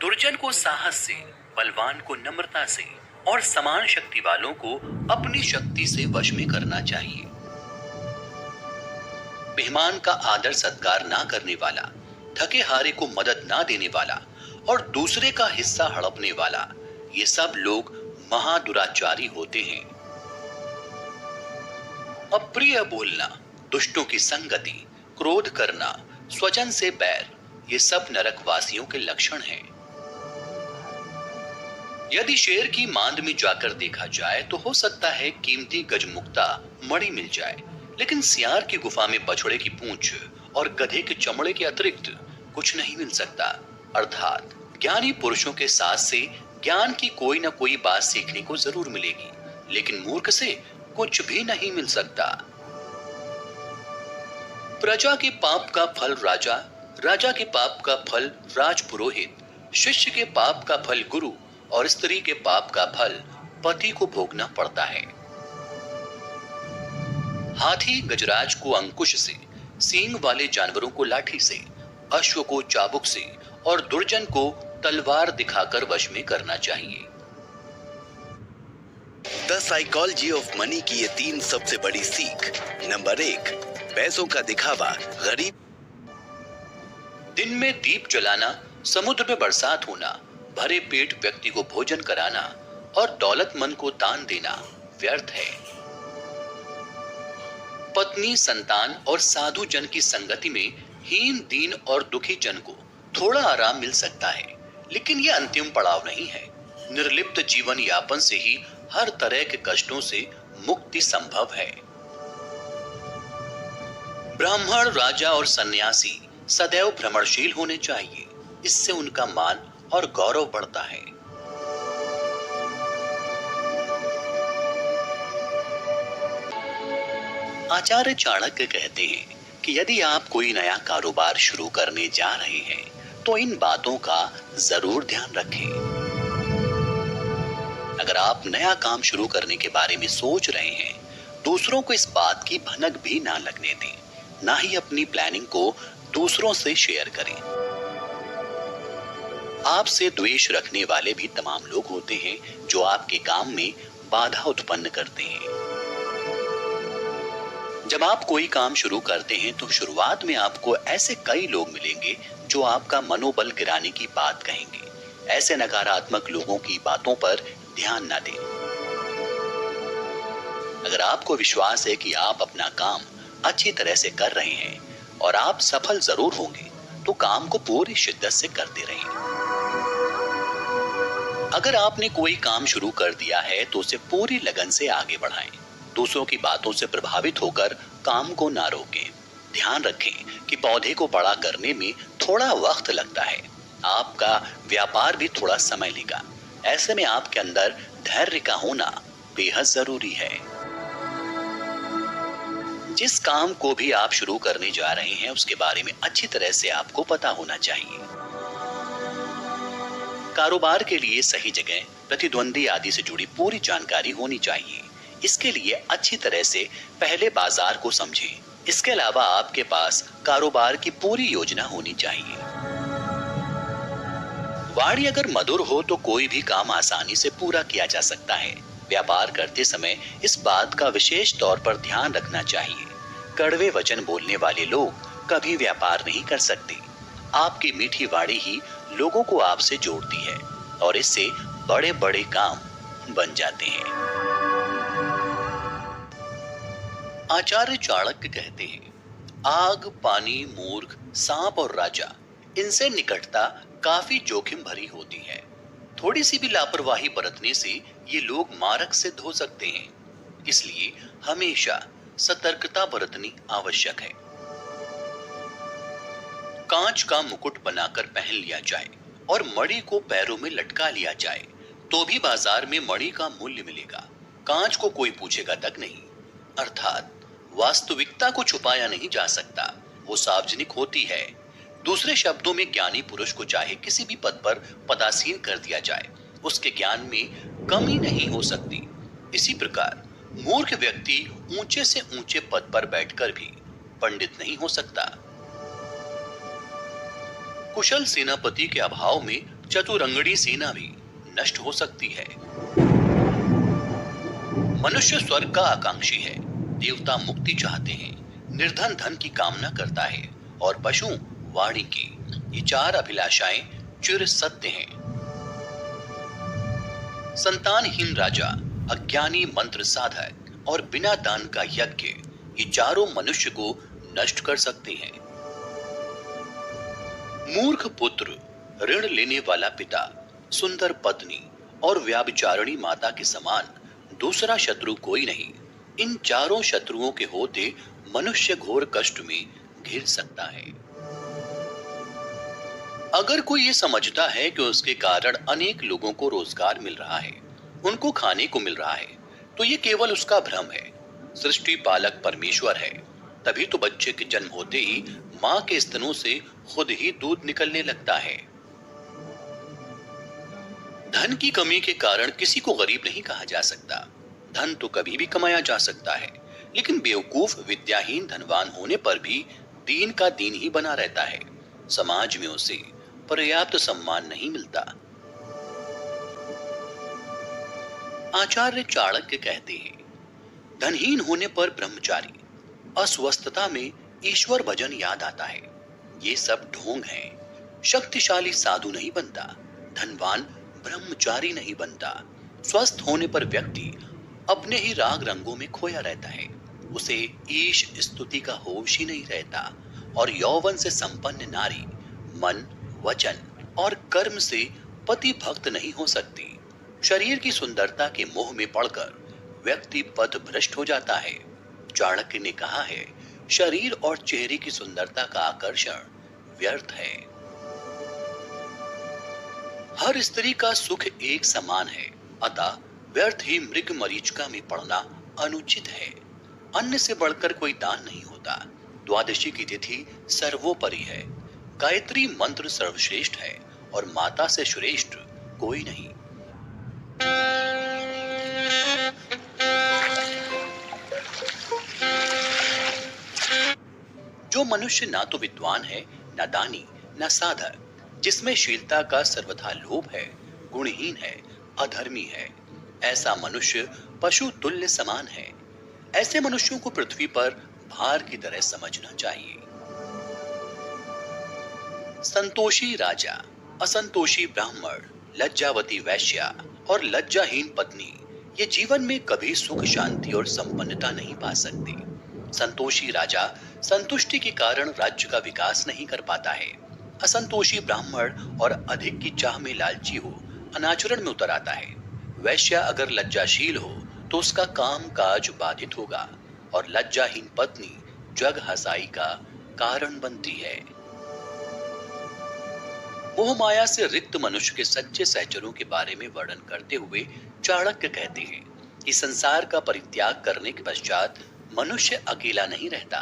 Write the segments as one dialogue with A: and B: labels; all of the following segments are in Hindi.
A: दुर्जन को साहस से, बलवान को नम्रता से और समान शक्ति वालों को अपनी शक्ति से वश में करना चाहिए। मेहमान का आदर सत्कार ना करने वाला, थके हारे को मदद ना देने वाला और दूसरे का हिस्सा हड़पने वाला, ये सब लोग महादुराचारी होते हैं। अप्रिय बोलना, दुष्टों की संगति, क्रोध करना, स्वजन से बैर, ये सब नरकवासियों के लक्षण हैं। यदि शेर की मांद में जाकर देखा जाए तो हो सकता है कीमती गजमुक्ता मणि मिल जाए, लेकिन सियार की गुफा में बछड़े की पूंछ और गधे के चमड़े के अतिरिक्त कुछ नहीं मिल सकता। अर्थात ज्ञानी पुरुषों के साथ से ज्ञान की कोई न कोई बात सीखने को जरूर मिलेगी, लेकिन मूर्ख से कुछ भी नहीं मिल सकता। प्रजा के पाप का फल राजा, राजा के पाप का फल राजपुरोहित, शिष्य के पाप का फल गुरु और स्त्री के पाप का फल पति को भोगना पड़ता है। हाथी गजराज को अंकुश से, सींग वाले जानवरों को लाठी से, अश्व को चाबुक से और दुर्जन को तलवार दिखाकर वश में करना चाहिए।
B: द साइकोलॉजी ऑफ मनी की ये 3 सबसे बड़ी सीख। नंबर 1, पैसों का दिखावा गरीब।
A: दिन में दीप जलाना, समुद्र में बरसात होना, भरे पेट व्यक्ति को भोजन कराना और दौलतमंद को दान देना व्यर्थ है। पत्नी, संतान और साधु जन की संगति में हीन, दीन और दुखी जन को थोड़ा आराम मिल सकता है, लेकिन यह अंतिम पड़ाव नहीं है। निर्लिप्त जीवन यापन से ही हर तरह के कष्टों से मुक्ति संभव है। ब्राह्मण, राजा और सन्यासी सदैव भ्रमणशील होने चाहिए, इससे उनका मान और गौरव बढ़ता है। आचार्य चाणक्य कहते हैं कि यदि आप कोई नया कारोबार शुरू करने जा रहे हैं तो इन बातों का जरूर ध्यान रखें। अगर आप नया काम शुरू करने के बारे में सोच रहे हैं, दूसरों को इस बात की भनक भी ना लगने दें, ना ही अपनी प्लानिंग को दूसरों से शेयर करें। आपसे द्वेष रखने वाले भी तमाम लोग होते हैं जो आपके काम में बाधा उत्पन्न करते हैं। जब आप कोई काम शुरू करते हैं तो शुरुआत में आपको ऐसे कई लोग मिलेंगे जो आपका मनोबल गिराने की बात कहेंगे। ऐसे नकारात्मक लोगों की बातों पर ध्यान न दें। अगर आपको विश्वास है कि आप अपना काम अच्छी तरह से कर रहे हैं और आप सफल जरूर होंगे, तो काम को पूरी शिद्दत से करते रहें। अगर आपने कोई काम शुरू कर दिया है तो उसे पूरी लगन से आगे बढ़ाएं। दूसरों की बातों से प्रभावित होकर काम को ना रोकें। ध्यान रखें कि पौधे को बड़ा करने में थोड़ा वक्त लगता है। आपका व्यापार भी थोड़ा समय लेगा। ऐसे में आपके अंदर धैर्य का होना बेहद जरूरी है। जिस काम को भी आप शुरू करने जा रहे हैं उसके बारे में अच्छी तरह से आपको पता होना चाहिए। कारोबार के लिए सही जगह, प्रतिद्वंदी आदि से जुड़ी पूरी जानकारी होनी चाहिए। इसके लिए अच्छी तरह से पहले बाजार को समझें। इसके अलावा आपके पास कारोबार की पूरी योजना होनी चाहिए। वाणी अगर मधुर हो तो कोई भी काम आसानी से पूरा किया जा सकता है। व्यापार करते समय इस बात का विशेष तौर पर ध्यान रखना चाहिए। कड़वे वचन बोलने वाले लोग कभी व्यापार नहीं कर सकते। आपकी मीठी वाणी ही लोगों को आपसे जोड़ती है और इससे बड़े बड़े काम बन जाते हैं। आचार्य चाणक्य कहते हैं, आग, पानी, मूर्ख, सांप और राजा, इनसे निकटता काफी जोखिम भरी होती है। थोड़ी सी भी लापरवाही बरतने से ये लोग मारक सिद्ध हो सकते हैं। इसलिए हमेशा सतर्कता बरतनी आवश्यक है। कांच का मुकुट बनाकर पहन लिया जाए और मणि को पैरों में लटका लिया जाए तो भी बाजार में मणि का मूल्य मिलेगा। कांच को कोई पूछेगा तक नहीं। अर्थात वास्तविकता को छुपाया नहीं जा सकता, वो सार्वजनिक होती है। दूसरे शब्दों में ज्ञानी पुरुष को चाहे किसी भी पद पर पदासीन कर दिया जाए, उसके ज्ञान में कमी नहीं हो सकती। इसी प्रकार मूर्ख व्यक्ति ऊंचे से ऊंचे पद पर बैठकर भी पंडित नहीं हो सकता। कुशल सेनापति के अभाव में चतुरंगड़ी सेना भी नष्ट हो सकती है। मनुष्य स्वर्ग का आकांक्षी है, देवता मुक्ति चाहते हैं, निर्धन धन की कामना करता है और पशु वाणी की। ये चार अभिलाषाएं चिर सत्य हैं। संतानहीन राजा, अज्ञानी मंत्र साधक और बिना दान का यज्ञ, ये चारों मनुष्य को नष्ट कर सकते हैं। मूर्ख पुत्र, ऋण लेने वाला पिता, सुंदर पत्नी और व्याभिचारिणी माता के समान दूसरा शत्रु कोई नहीं। इन चारों शत्रुओं के होते मनुष्य घोर कष्ट में घिर सकता है। अगर कोई ये समझता है कि उसके कारण अनेक लोगों को रोजगार मिल रहा है, उनको खाने को मिल रहा है, तो ये केवल उसका भ्रम है। सृष्टि पालक परमेश्वर है, तभी तो बच्चे के जन्म होते ही माँ के स्तनों से खुद ही दूध निकलने लगता है। धन की कमी के कारण किसी को गरीब नहीं कहा जा सकता। धन तो कभी भी कमाया जा सकता है, लेकिन बेवकूफ विद्याहीन धनवान होने पर भी दीन का दीन ही बना रहता है। समाज में उसे पर्याप्त सम्मान नहीं मिलता। आचार्य चाणक्य कहते हैं, धनहीन होने पर ब्रह्मचारी, अस्वस्थता में ईश्वर भजन याद आता है। ये सब ढोंग है। शक्तिशाली साधु नहीं बनता, धनवान ब्रह्मचारी नहीं बनता। स्वस्थ होने पर व्यक्ति अपने ही राग रंगों में खोया रहता है, उसे ईश स्तुति का होश ही नहीं रहता। और यौवन से संपन्न नारी मन, वचन और कर्म से पति भक्त नहीं हो सकती। शरीर की सुंदरता के मोह में पड़कर व्यक्ति पथ भ्रष्ट हो जाता है। चाणक्य ने कहा है, शरीर और चेहरे की सुंदरता का आकर्षण व्यर्थ है। हर स्त्री का सुख एक समान है, अतः व्यर्थ ही मृग मरीचिका में पड़ना अनुचित है। अन्न से बढ़कर कोई दान नहीं होता। द्वादशी की तिथि सर्वोपरि है। गायत्री मंत्र सर्वश्रेष्ठ है और माता से श्रेष्ठ कोई नहीं। जो मनुष्य ना तो विद्वान है, ना दानी, ना साधक, जिसमें शीलता का सर्वथा लोभ है, गुणहीन है, अधर्मी है, ऐसा मनुष्य पशु तुल्य समान है। ऐसे मनुष्यों को पृथ्वी पर भार की तरह समझना चाहिए। संतोषी राजा, असंतोषी ब्राह्मण, लज्जावती वैश्या और लज्जाहीन पत्नी ये जीवन में कभी सुख, शांति और संपन्नता नहीं पा सकते। संतोषी राजा संतुष्टि के कारण राज्य का विकास नहीं कर पाता है। असंतोषी ब्राह्मण और अधिक की चाह में लालची हो अनाचरण में उतर आता है। वैश्या अगर लज्जाशील हो तो उसका काम काज बाधित होगा और लज्जाहीन पत्नी जग हसाई का कारण बनती है। मोह माया से रिक्त मनुष्य के सच्चे सहचरों के बारे में वर्णन करते हुए चाणक्य कहते हैं कि संसार का परित्याग करने के पश्चात मनुष्य अकेला नहीं रहता,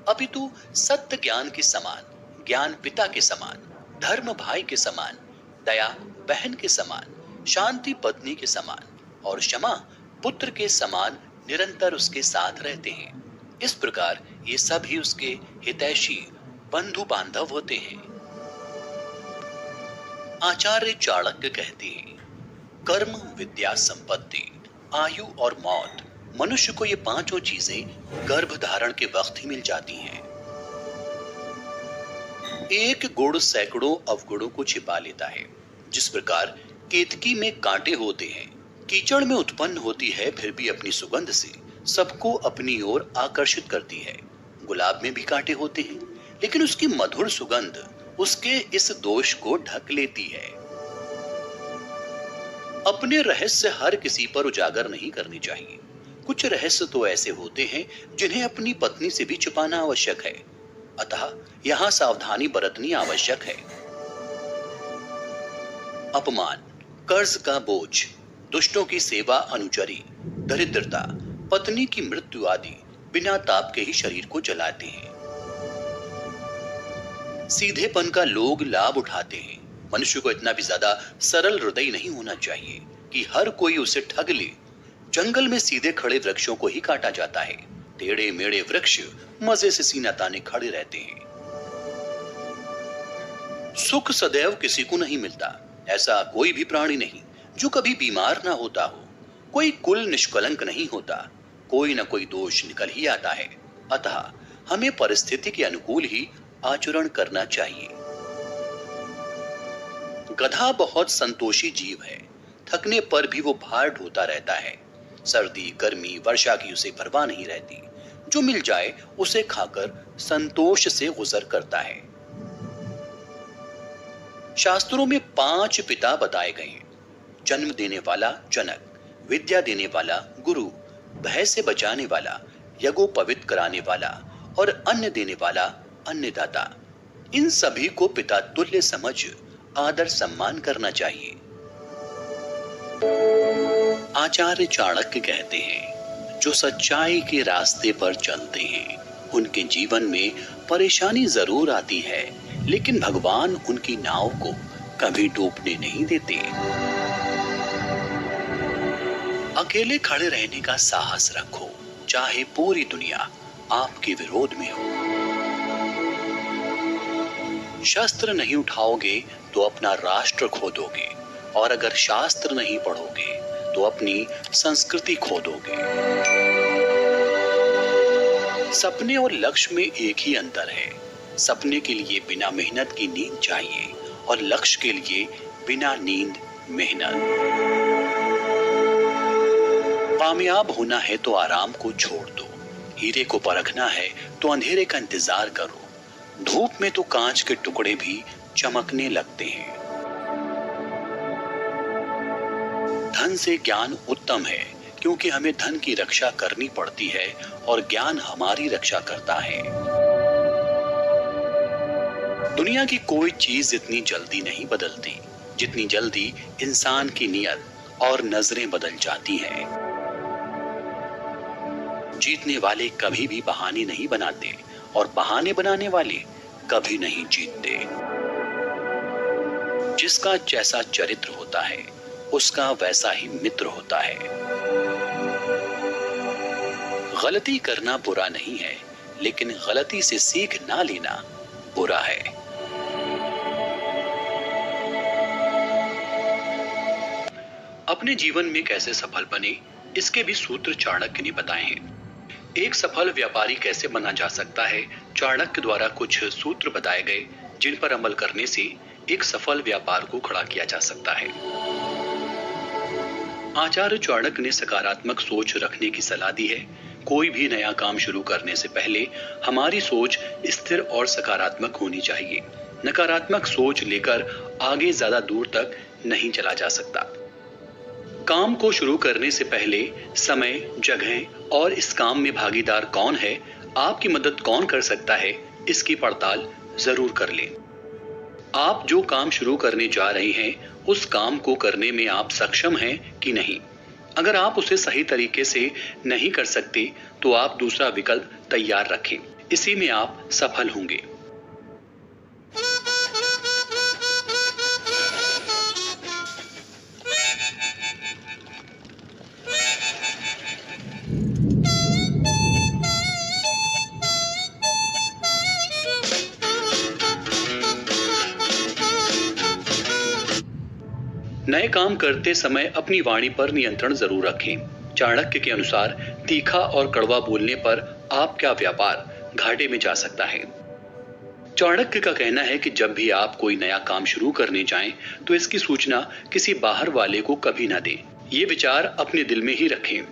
A: अपितु सत्य ज्ञान के समान, ज्ञान पिता के समान, धर्म भाई के समान, दया बहन के समान, शांति पत्नी के समान और क्षमा पुत्र के समान निरंतर उसके साथ रहते हैं। इस प्रकार ये सभी उसके हितैषी बंधु बांधव होते हैं। आचार्य चाणक्य कहते हैं, कर्म, विद्या, संपत्ति, आयु और मौत, मनुष्य को ये पांचों चीजें गर्भ धारण के वक्त ही मिल जाती हैं। एक गुण सैकड़ों अवगुणों को छिपा लेता है। जिस प्रकार केतकी में कांटे होते हैं, कीचड़ में उत्पन्न होती है, फिर भी अपनी सुगंध से सबको अपनी ओर आकर्षित करती है। गुलाब में भी कांटे होते हैं, लेकिन उसकी मधुर सुगंध उसके इस दोष को ढक लेती है। अपने रहस्य हर किसी पर उजागर नहीं करने चाहिए। कुछ रहस्य तो ऐसे होते हैं जिन्हें अपनी पत्नी से भी छुपाना आवश्यक है, अतः यहाँ सावधानी बरतनी आवश्यक है। अपमान, कर्ज का बोझ, दुष्टों की सेवा, अनुचरी, दरिद्रता, पत्नी की मृत्यु आदि बिना ताप के ही शरीर को जलाते हैं। सीधेपन का लोग लाभ उठाते हैं। मनुष्य को इतना भी ज्यादा सरल हृदय नहीं होना चाहिए कि हर कोई उसे ठग ले। जंगल में सीधे खड़े वृक्षों को ही काटा जाता है। टेढ़े मेढ़े वृक्ष मजे से सीना ताने खड़े रहते हैं। सुख सदैव किसी को नहीं मिलता। ऐसा कोई भी प्राणी नहीं जो कभी बीमार ना होता हो। कोई कुल निष्कलंक नहीं होता। कोई ना कोई दोष निकल ही आता है। अतः हमें परिस्थिति के अनुकूल ही आचरण करना चाहिए। गधा बहुत संतोषी जीव है। थकने पर भी वो भार ढोता रहता है। सर्दी, गर्मी, वर्षा की उसे परवाह नहीं रहती। जो मिल जाए उसे खाकर संतोष से गुजर करता है। शास्त्रों में 5 पिता बताए गए हैं। जन्म देने वाला जनक, विद्या देने वाला गुरु, भय से बचाने वाला, यज्ञोपवीत कराने वाला और अन्न देने वाला अन्नदाता। इन सभी को पिता तुल्य समझ आदर सम्मान करना चाहिए। आचार्य चाणक्य कहते हैं, जो सच्चाई के रास्ते पर चलते हैं उनके जीवन में परेशानी जरूर आती है, लेकिन भगवान उनकी नाव को कभी डूबने नहीं देते। अकेले खड़े रहने का साहस रखो, चाहे पूरी दुनिया आपके विरोध में हो। शस्त्र नहीं उठाओगे तो अपना राष्ट्र खो दोगे, और अगर शास्त्र नहीं पढ़ोगे तो अपनी संस्कृति खो दोगे। सपने और लक्ष्य में एक ही अंतर है। सपने के लिए बिना मेहनत की नींद चाहिए और लक्ष्य के लिए बिना नींद मेहनत। कामयाब होना है तो आराम को छोड़ दो। हीरे को परखना है तो अंधेरे का इंतजार करो। धूप में तो कांच के टुकड़े भी चमकने लगते हैं। धन से ज्ञान उत्तम है, क्योंकि हमें धन की रक्षा करनी पड़ती है और ज्ञान हमारी रक्षा करता है। दुनिया की कोई चीज इतनी जल्दी नहीं बदलती जितनी जल्दी इंसान की नीयत और नजरें बदल जाती हैं। जीतने वाले कभी भी बहाने नहीं बनाते और बहाने बनाने वाले कभी नहीं जीतते। जिसका जैसा चरित्र होता है उसका वैसा ही मित्र होता है। गलती करना बुरा नहीं है, लेकिन गलती से सीख ना लेना बुरा है। अपने जीवन में कैसे सफल बने, इसके भी सूत्र चाणक्य ने बताए हैं। एक सफल व्यापारी कैसे बना जा सकता है, चाणक्य द्वारा कुछ सूत्र बताए गए जिन पर अमल करने से एक सफल व्यापार को खड़ा किया जा सकता है। आचार्य चाणक्य ने सकारात्मक सोच रखने की सलाह दी है। कोई भी नया काम शुरू करने से पहले हमारी सोच स्थिर और सकारात्मक होनी चाहिए। नकारात्मक सोच लेकर आगे ज्यादा दूर तक नहीं चला जा सकता। काम को शुरू करने से पहले समय, जगह और इस काम में भागीदार कौन है, आपकी मदद कौन कर सकता है, इसकी पड़ताल जरूर कर लें। आप जो काम शुरू करने जा रहे हैं उस काम को करने में आप सक्षम हैं कि नहीं। अगर आप उसे सही तरीके से नहीं कर सकते तो आप दूसरा विकल्प तैयार रखें। इसी में आप सफल होंगे। नए काम करते समय अपनी वाणी पर नियंत्रण जरूर रखें। चाणक्य के अनुसार तीखा और कड़वा बोलने पर आपका व्यापार घाटे में जा सकता है। चाणक्य का कहना है कि जब भी आप कोई नया काम शुरू करने जाएं, तो इसकी सूचना किसी बाहर वाले को कभी ना दें। ये विचार अपने दिल में ही रखें।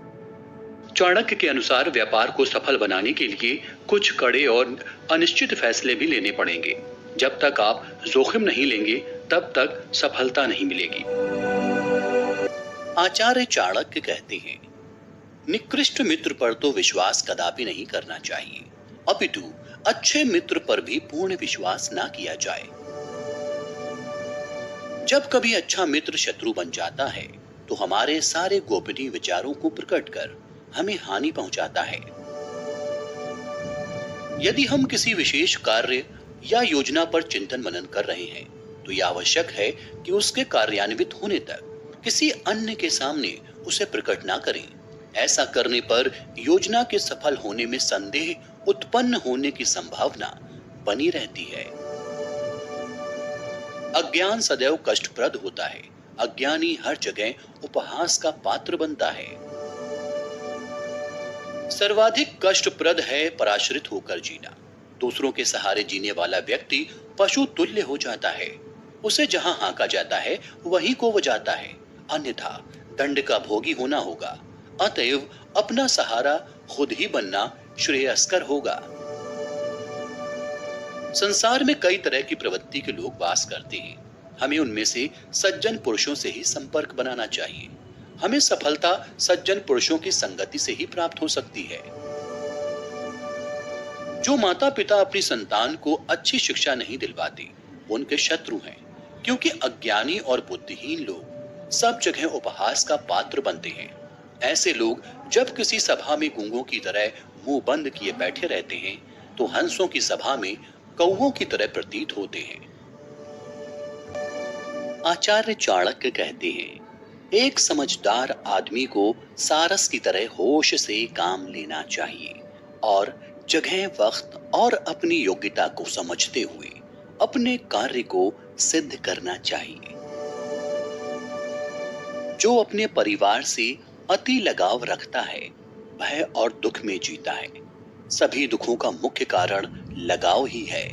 A: चाणक्य के अनुसार व्यापार को सफल बनाने के लिए कुछ कड़े और अनिश्चित फैसले भी लेने पड़ेंगे। जब तक आप जोखिम नहीं लेंगे तब तक सफलता नहीं मिलेगी। आचार्य चाणक्य कहते हैं, निकृष्ट मित्र पर तो विश्वास कदापि नहीं करना चाहिए, अपितु अच्छे मित्र पर भी पूर्ण विश्वास ना किया जाए। जब कभी अच्छा मित्र शत्रु बन जाता है तो हमारे सारे गोपनीय विचारों को प्रकट कर हमें हानि पहुंचाता है। यदि हम किसी विशेष कार्य या योजना पर चिंतन मनन कर रहे हैं तो यह आवश्यक है कि उसके कार्यान्वित होने तक किसी अन्य के सामने उसे प्रकट ना करें। ऐसा करने पर योजना के सफल होने में संदेह उत्पन्न होने की संभावना बनी रहती है। अज्ञान सदैव कष्टप्रद होता है। अज्ञानी हर जगह उपहास का पात्र बनता है। सर्वाधिक कष्टप्रद है पराश्रित होकर जीना। दूसरों के सहारे जीने वाला व्यक्ति पशु तुल्य हो जाता है। उसे जहां हांका जाता है वहीं को वो जाता है, अन्यथा दंड का भोगी होना होगा। अतएव अपना सहारा खुद ही बनना श्रेयस्कर होगा। संसार में कई तरह की प्रवृत्ति के लोग वास करते हैं। हमें उनमें से सज्जन पुरुषों से ही संपर्क बनाना चाहिए। हमें सफलता सज्जन पुरुषों की संगति से ही प्राप्त हो सकती है। जो माता पिता अपनी संतान को अच्छी शिक्षा नहीं दिलवाते, वो उनके शत्रु हैं, क्योंकि अज्ञानी और बुद्धिहीन लोग सब जगह उपहास का पात्र बनते हैं। ऐसे लोग जब किसी सभा में गूंगों की तरह मुंह बंद किए बैठे रहते हैं, तो हंसों की सभा में कौवों की तरह प्रतीत होते हैं। आचार्य चाणक्य कहते हैं, एक समझदार आदमी को सारस की तरह होश से काम लेना चाहिए और जगह, वक्त और अपनी योग्यता को समझते हुए अपने कार्य को सिद्ध करना चाहिए। जो अपने परिवार से अति लगाव रखता है, भय और दुख में जीता है। सभी दुखों का मुख्य कारण लगाव ही है,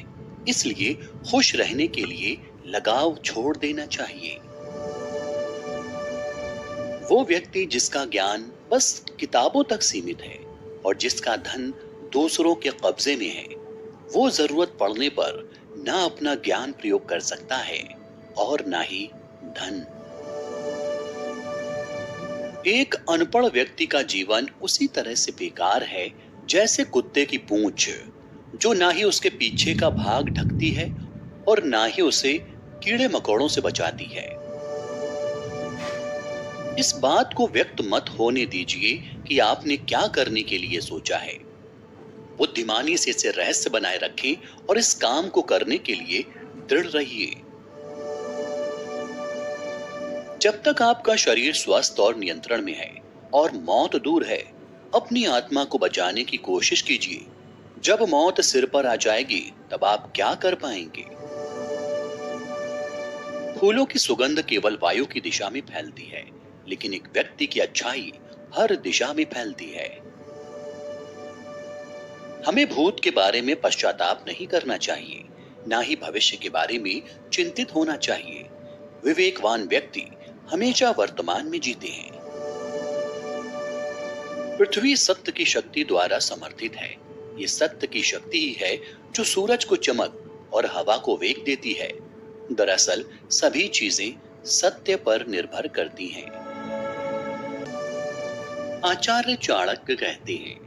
A: इसलिए खुश रहने के लिए लगाव छोड़ देना चाहिए। वो व्यक्ति जिसका ज्ञान बस किताबों तक सीमित है और जिसका धन दूसरों के कब्जे में है, वो जरूरत पड़ने पर ना अपना ज्ञान प्रयोग कर सकता है और ना ही धन। एक अनपढ़ व्यक्ति का जीवन उसी तरह से बेकार है जैसे कुत्ते की पूंछ, जो ना ही उसके पीछे का भाग ढकती है और ना ही उसे कीड़े मकोड़ों से बचाती है। इस बात को व्यक्त मत होने दीजिए कि आपने क्या करने के लिए सोचा है। बुद्धिमानी से इसे रहस्य बनाए रखें और इस काम को करने के लिए दृढ़ रहिए। जब तक आपका शरीर स्वस्थ और नियंत्रण में है और मौत दूर है, अपनी आत्मा को बचाने की कोशिश कीजिए। जब मौत सिर पर आ जाएगी, तब आप क्या कर पाएंगे? फूलों की सुगंध केवल वायु की दिशा में फैलती है, लेकिन एक व्यक्ति की अच्छाई हर दिशा में फैलती है। हमें भूत के बारे में पश्चाताप नहीं करना चाहिए, ना ही भविष्य के बारे में चिंतित होना चाहिए। विवेकवान व्यक्ति हमेशा वर्तमान में जीते हैं। पृथ्वी सत्य की शक्ति द्वारा समर्थित है। ये सत्य की शक्ति ही है जो सूरज को चमक और हवा को वेग देती है। दरअसल सभी चीजें सत्य पर निर्भर करती हैं। आचार्य चाणक्य कहते हैं,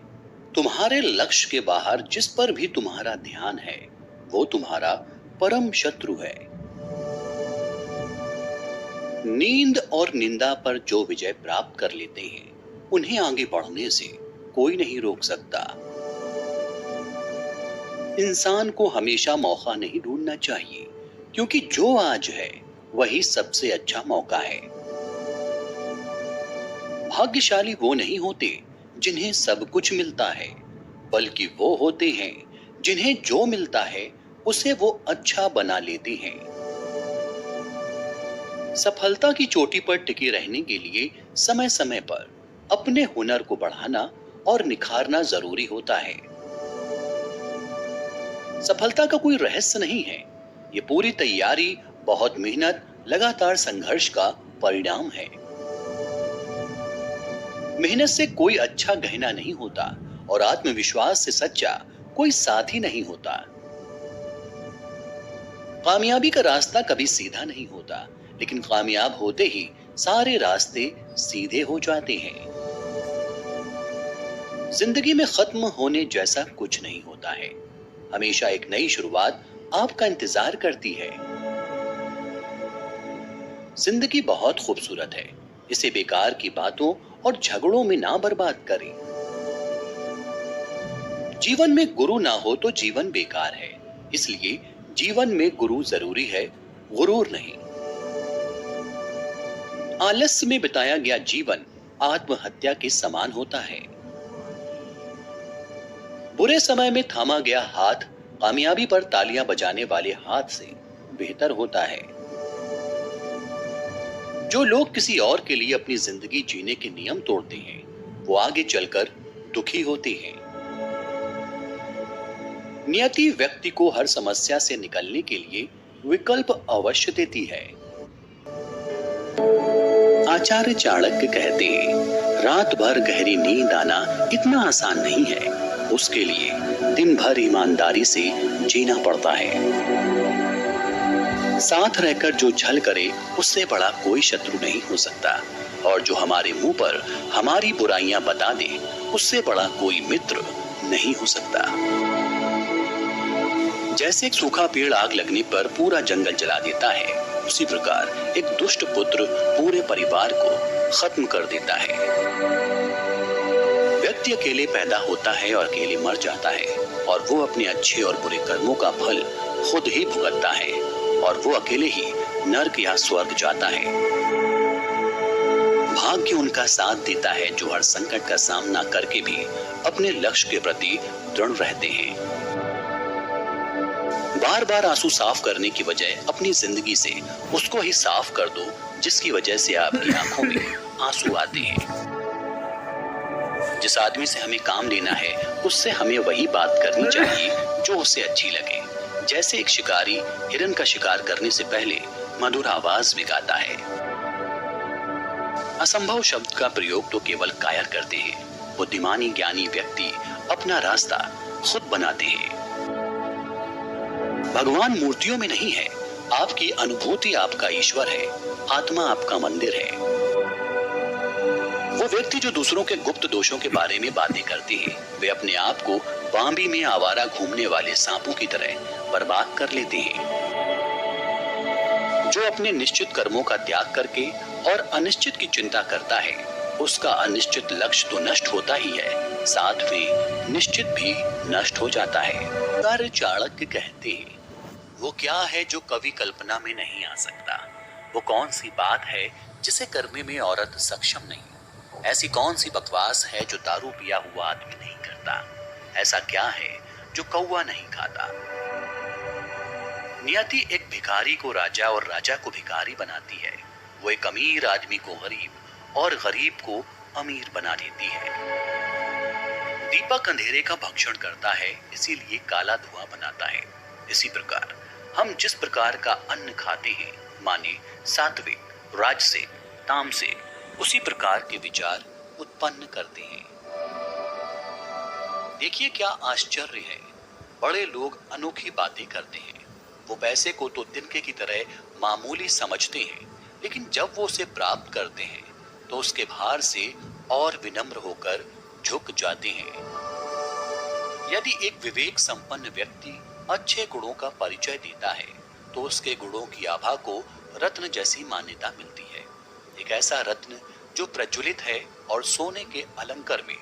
A: तुम्हारे लक्ष्य के बाहर जिस पर भी तुम्हारा ध्यान है, वो तुम्हारा परम शत्रु है। नींद और निंदा पर जो विजय प्राप्त कर लेते हैं, उन्हें आगे बढ़ने से कोई नहीं रोक सकता। इंसान को हमेशा मौका नहीं ढूंढना चाहिए, क्योंकि जो आज है वही सबसे अच्छा मौका है। भाग्यशाली वो नहीं होते जिन्हें सब कुछ मिलता है, बल्कि वो होते हैं जिन्हें जो मिलता है उसे वो अच्छा बना लेते हैं। सफलता की चोटी पर टिके रहने के लिए समय समय पर अपने हुनर को बढ़ाना और निखारना जरूरी होता है। सफलता का कोई रहस्य नहीं है। ये पूरी तैयारी, बहुत मेहनत, लगातार संघर्ष का परिणाम है। मेहनत से कोई अच्छा गहना नहीं होता और आत्मविश्वास से सच्चा कोई साथी नहीं होता। कामयाबी का रास्ता कभी सीधा नहीं होता, लेकिन कामयाब होते ही सारे रास्ते सीधे हो जाते हैं। जिंदगी में खत्म होने जैसा कुछ नहीं होता है। हमेशा एक नई शुरुआत आपका इंतजार करती है। जिंदगी बहुत खूबसूरत है, इसे बेकार की बातों और झगड़ों में ना बर्बाद करें। जीवन में गुरु ना हो तो जीवन बेकार है, इसलिए जीवन में गुरु जरूरी है, गुरूर नहीं। आलस्य में बिताया गया जीवन आत्महत्या के समान होता है। बुरे समय में थामा गया हाथ कामयाबी पर तालियां बजाने वाले हाथ से बेहतर होता है। जो लोग किसी और के लिए अपनी जिंदगी जीने के नियम तोड़ते हैं, वो आगे चलकर दुखी होते हैं। नियति व्यक्ति को हर समस्या से निकलने के लिए विकल्प अवश्य देती है। आचार्य चाणक्य कहते हैं, रात भर गहरी नींद आना इतना आसान नहीं है, उसके लिए दिन भर ईमानदारी से जीना पड़ता है। साथ रहकर जो छल करे उससे बड़ा कोई शत्रु नहीं हो सकता, और जो हमारे मुंह पर हमारी बुराइयां बता दे उससे बड़ा कोई मित्र नहीं हो सकता। जैसे एक सूखा पेड़ आग लगने पर पूरा जंगल जला देता है, उसी प्रकार एक दुष्ट पुत्र पूरे परिवार को खत्म कर देता है। व्यक्ति अकेले पैदा होता है और अकेले मर जाता है, और वो अपने अच्छे और बुरे कर्मों का फल खुद ही भुगतता है, और वो अकेले ही नर्क या स्वर्ग जाता है। भाग्य उनका साथ देता है जो हर संकट का सामना करके भी अपने लक्ष्य के प्रति दृढ़ रहते हैं। बार बार आंसू साफ करने की बजाय अपनी जिंदगी से उसको ही साफ कर दो जिसकी वजह से आपकी आंखों में आंसू आते हैं। जिस आदमी से हमें काम लेना है उससे हमें वही बात करनी चाहिए जो उसे अच्छी लगे। जैसे एक शिकारी हिरन का शिकार करने से पहले मधुर आवाज में गाता है। असंभव शब्द का प्रयोग तो केवल कायर करते हैं, बुद्धिमानी ज्ञानी व्यक्ति अपना रास्ता खुद बनाते हैं। भगवान मूर्तियों में नहीं है, आपकी अनुभूति आपका ईश्वर है, आत्मा आपका मंदिर है। वो व्यक्ति जो दूसरों के गुप्त दोषों के बारे में बातें करते हैं, वे अपने आप को बांबी में आवारा घूमने वाले सांपों की तरह बर्बाद कर लेते हैं। जो अपने निश्चित कर्मों का त्याग करके और अनिश्चित की चिंता करता है, उसका अनिश्चित लक्ष्य तो नष्ट होता ही है, साथ में निश्चित भी नष्ट हो जाता है। आचार्य चाणक्य कहते हैं, वो क्या है जो कभी कल्पना में नहीं आ सकता? वो कौन सी बात है जिसे करने में औरत सक्षम नहीं? ऐसी कौन सी बकवास है जो दारू पिया हुआ आदमी नहीं करता? ऐसा क्या है जो कौवा नहीं खाता? नियति एक भिखारी को राजा और राजा को भिखारी बनाती है। वो एक अमीर आदमी को गरीब और गरीब को अमीर बना देती है। दीपक अंधेरे का भक्षण करता है, इसीलिए काला धुआं बनाता है। इसी प्रकार हम जिस प्रकार का अन्न खाते हैं, माने सात्विक, राजसिक, तामसिक, उसी प्रकार के विचार उत्पन्न करते हैं। देखिए क्या आश्चर्य है, बड़े लोग अनोखी बातें करते हैं। वो पैसे को तो तिनके की तरह मामूली समझते हैं, लेकिन जब वो उसे प्राप्त करते हैं तो उसके भार से और विनम्र होकर झुक जाते हैं। यदि एक विवेक संपन्न व्यक्ति अच्छे गुणों का परिचय देता है तो उसके गुणों की आभा को रत्न जैसी मान्यता मिलती है। एक ऐसा रत्न जो प्रज्वलित है और सोने के अलंकार में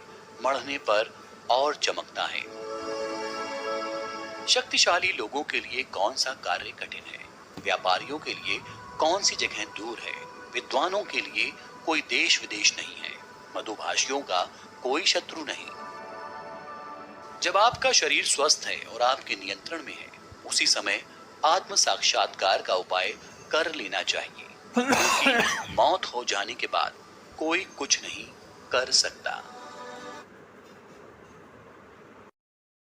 A: मढ़ने पर और चमकता है। शक्तिशाली लोगों के लिए कौन सा कार्य कठिन है, व्यापारियों के लिए कौन सी जगह दूर है, विद्वानों के लिए कोई देश विदेश नहीं है, मधुभाषियों का कोई शत्रु नहीं। जब आपका शरीर स्वस्थ है और आपके नियंत्रण में है, उसी समय आत्म साक्षात्कार का उपाय कर लेना चाहिए, क्योंकि मौत हो जाने के बाद कोई कुछ नहीं कर सकता।